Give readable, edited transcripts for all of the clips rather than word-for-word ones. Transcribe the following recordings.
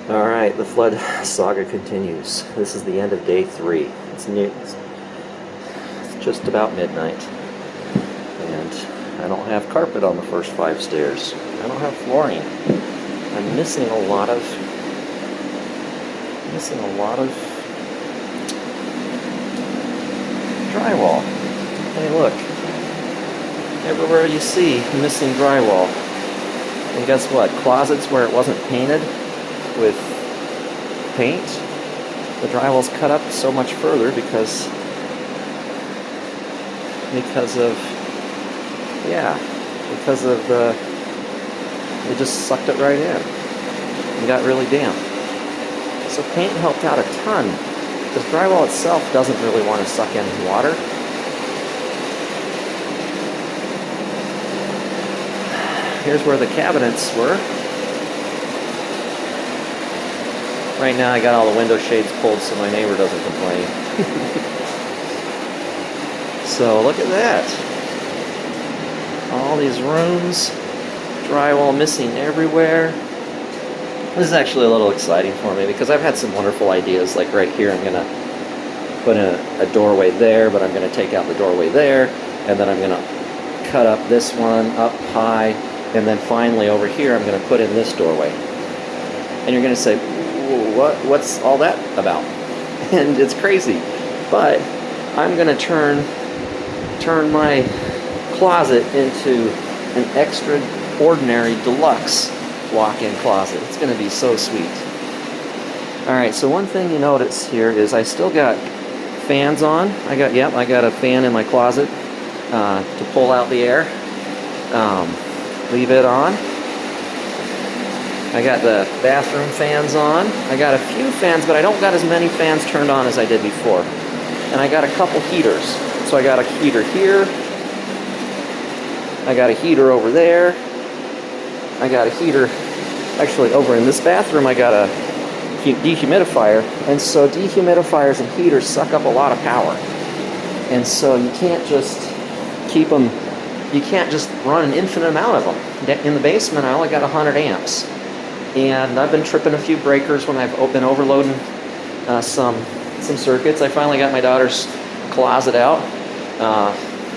Alright, the flood saga continues. This is the end of day 3. It's just about midnight. And I don't have carpet on the first 5 stairs. I don't have flooring. I'm missing a lot of drywall. Hey, look. Everywhere you see missing drywall. And guess what? Closets where it wasn't painted with paint, the drywall's cut up so much further because of the, it just sucked it right in and got really damp. So paint helped out a ton because drywall itself doesn't really want to suck in water. Here's where the cabinets were. Right now I got all the window shades pulled so my neighbor doesn't complain. So look at that. All these rooms, drywall missing everywhere. This is actually a little exciting for me because I've had some wonderful ideas. Like right here I'm going to put in a doorway there, but I'm going to take out the doorway there, and then I'm going to cut up this one up high, and then finally over here I'm going to put in this doorway. And you're going to say, what's all that about? And it's crazy, but I'm going to turn my closet into an extraordinary deluxe walk-in closet. It's going to be so sweet. Alright, so one thing you notice here is I still got fans on. I got a fan in my closet to pull out the air. Leave it on. I got the bathroom fans on. I got a few fans, but I don't got as many fans turned on as I did before. And I got a couple heaters. So I got a heater here. I got a heater over there. I got a heater, actually over in this bathroom I got a dehumidifier. And so dehumidifiers and heaters suck up a lot of power. And so you can't just keep them, you can't just run an infinite amount of them. In the basement I only got 100 amps. And I've been tripping a few breakers when I've been overloading some circuits. I finally got my daughter's closet out,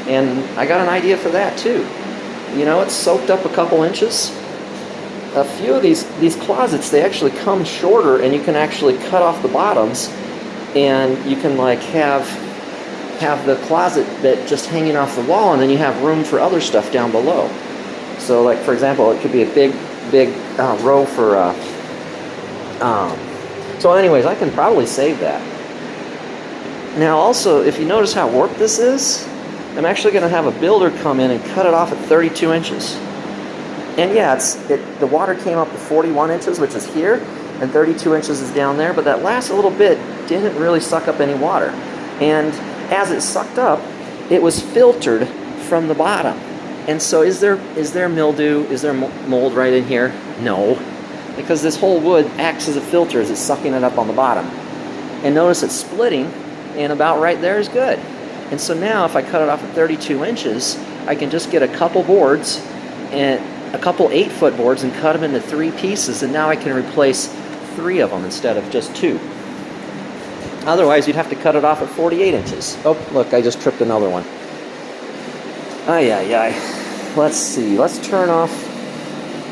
and I got an idea for that too. You know, it's soaked up a couple inches. A few of these closets, they actually come shorter, and you can actually cut off the bottoms, and you can like have the closet that just hanging off the wall, and then you have room for other stuff down below. So like for example, it could be a big row for so anyways, I can probably save that. Now also, if you notice how warped this is, I'm actually going to have a builder come in and cut it off at 32 inches. And yeah, the water came up to 41 inches, which is here, and 32 inches is down there, but that last little bit didn't really suck up any water. And as it sucked up, it was filtered from the bottom. And so is there mildew, is there mold right in here? No, because this whole wood acts as a filter as it's sucking it up on the bottom. And notice it's splitting, and about right there is good. And so now if I cut it off at 32 inches, I can just get a couple boards, and a couple 8-foot boards, and cut them into 3 pieces, and now I can replace 3 of them instead of just 2. Otherwise you'd have to cut it off at 48 inches. Oh, look, I just tripped another one. Ay. Let's see. Let's turn off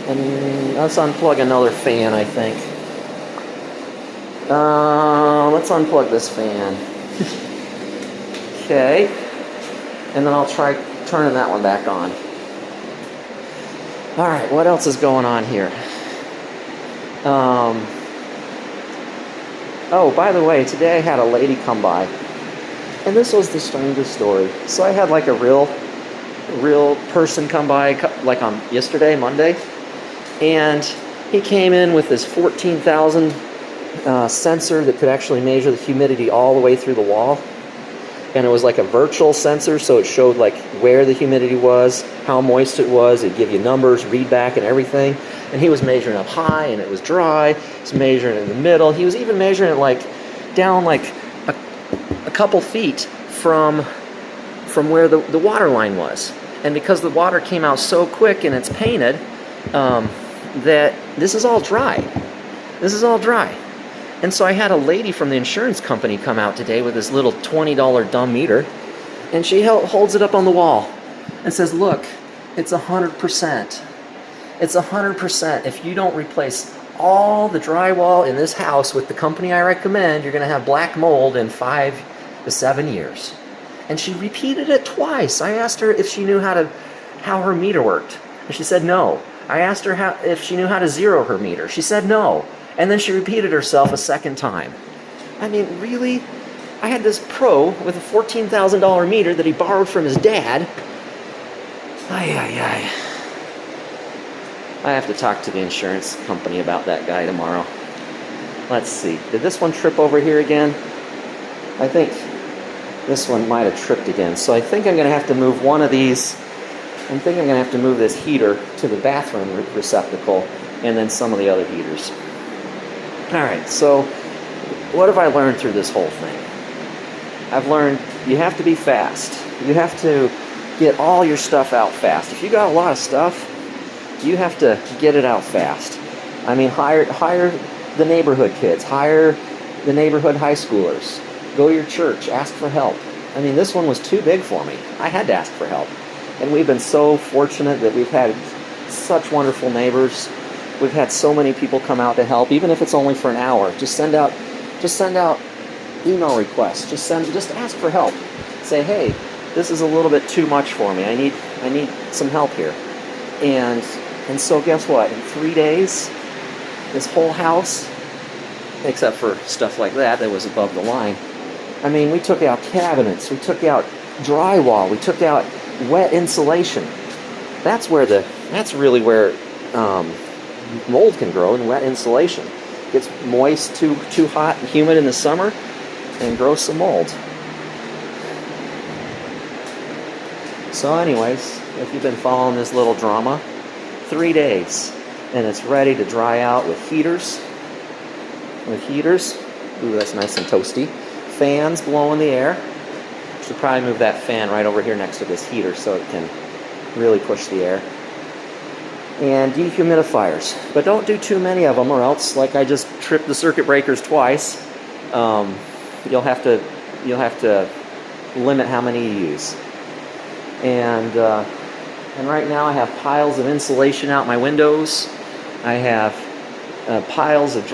and let's unplug another fan, I think. Let's unplug this fan. Okay. And then I'll try turning that one back on. Alright, what else is going on here? Oh, by the way, today I had a lady come by. And this was the strangest story. So I had like a real person come by like on yesterday, Monday, and he came in with this 14,000 sensor that could actually measure the humidity all the way through the wall. And it was like a virtual sensor, so it showed like where the humidity was, how moist it was, it'd give you numbers, read back and everything. And he was measuring up high and it was dry, he was measuring in the middle, he was even measuring it like down like a couple feet from where the water line was. And because the water came out so quick and it's painted, that this is all dry. This is all dry. And so I had a lady from the insurance company come out today with this little $20 dumb meter, and she holds it up on the wall and says, look, it's 100%. It's 100%. If you don't replace all the drywall in this house with the company I recommend, you're going to have black mold in 5 to 7 years. And she repeated it twice. I asked her if she knew how her meter worked, and she said no. I asked her if she knew how to zero her meter. She said no. And then she repeated herself a second time. I mean, really? I had this pro with a $14,000 meter that he borrowed from his dad. Ay, ay, ay. I have to talk to the insurance company about that guy tomorrow. Let's see. Did this one trip over here again? I think this one might have tripped again. So I think I'm going to have to move one of these. I think I'm going to have to move this heater to the bathroom receptacle and then some of the other heaters. All right, so what have I learned through this whole thing? I've learned you have to be fast. You have to get all your stuff out fast. If you got a lot of stuff, you have to get it out fast. I mean, hire the neighborhood kids, hire the neighborhood high schoolers, go to your church, ask for help. I mean, this one was too big for me. I had to ask for help. And we've been so fortunate that we've had such wonderful neighbors. We've had so many people come out to help, even if it's only for an hour. Just send out email requests. Just ask for help. Say, hey, this is a little bit too much for me. I need some help here. And so guess what? In 3 days, this whole house, except for stuff like that was above the line. I mean, we took out cabinets, we took out drywall, we took out wet insulation. That's really where mold can grow, in wet insulation. Gets moist, too hot and humid in the summer, and grows some mold. So anyways, if you've been following this little drama, 3 days, and it's ready to dry out with heaters. Ooh, that's nice and toasty. Fans blowing the air. Should probably move that fan right over here next to this heater so it can really push the air. And dehumidifiers, but don't do too many of them, or else, like I just tripped the circuit breakers twice. You'll have to limit how many you use. And right now I have piles of insulation out my windows. I have piles of